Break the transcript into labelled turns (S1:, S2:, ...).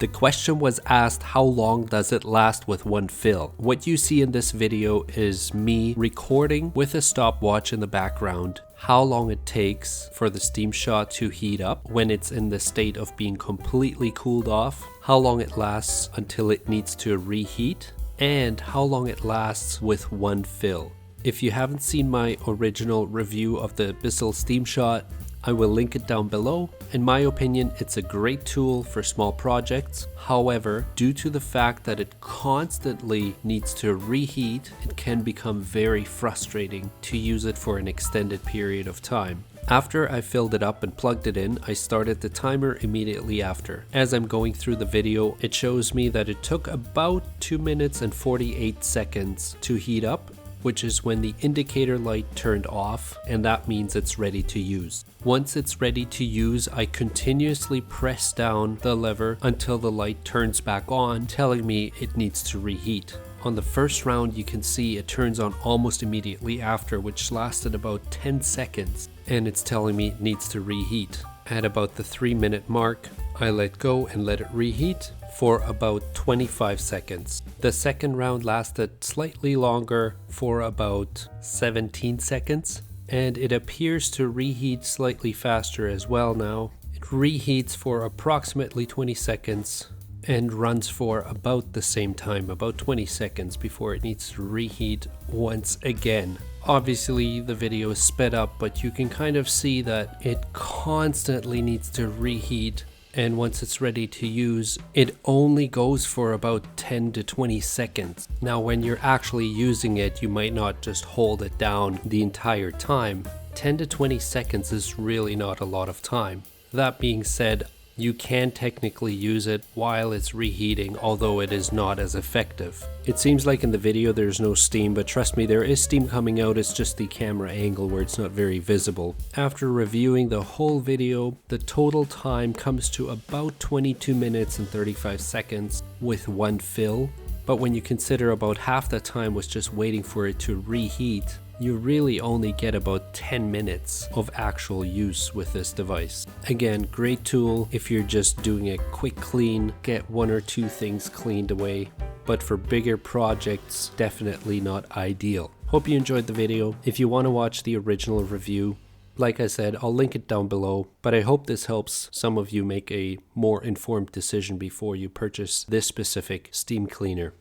S1: The question was asked, how long does it last with one fill? What you see in this video is me recording with a stopwatch in the background how long it takes for the steam shot to heat up when it's in the state of being completely cooled off, how long it lasts until it needs to reheat, and how long it lasts with one fill. If you haven't seen my original review of the Bissell steam shot, I will link it down below. In my opinion, it's a great tool for small projects. However, due to the fact that it constantly needs to reheat, it can become very frustrating to use it for an extended period of time. After I filled it up and plugged it in, I started the timer immediately after. As I'm going through the video, it shows me that it took about 2 minutes and 48 seconds to heat up, which is when the indicator light turned off, and that means it's ready to use. Once it's ready to use, I continuously press down the lever until the light turns back on, telling me it needs to reheat. On the first round, you can see it turns on almost immediately after, which lasted about 10 seconds, and it's telling me it needs to reheat. At about the 3-minute mark, I let go and let it reheat for about 25 seconds. The second round lasted slightly longer for about 17 seconds, and it appears to reheat slightly faster as well now. It reheats for approximately 20 seconds and runs for about the same time, about 20 seconds before it needs to reheat once again. Obviously the video is sped up, but you can kind of see that it constantly needs to reheat, and once it's ready to use, it only goes for about 10 to 20 seconds. Now when you're actually using it, you might not just hold it down the entire time. 10 to 20 seconds is really not a lot of time. That being said, you can technically use it while it's reheating, although it is not as effective. It seems like in the video there's no steam, but trust me, there is steam coming out. It's just the camera angle where it's not very visible. After reviewing the whole video, the total time comes to about 22 minutes and 35 seconds with one fill. But when you consider about half the time was just waiting for it to reheat, you really only get about 10 minutes of actual use with this device. Again, great tool if you're just doing a quick clean, get 1 or 2 things cleaned away. But for bigger projects, definitely not ideal. Hope you enjoyed the video. If you want to watch the original review, like I said, I'll link it down below. But I hope this helps some of you make a more informed decision before you purchase this specific steam cleaner.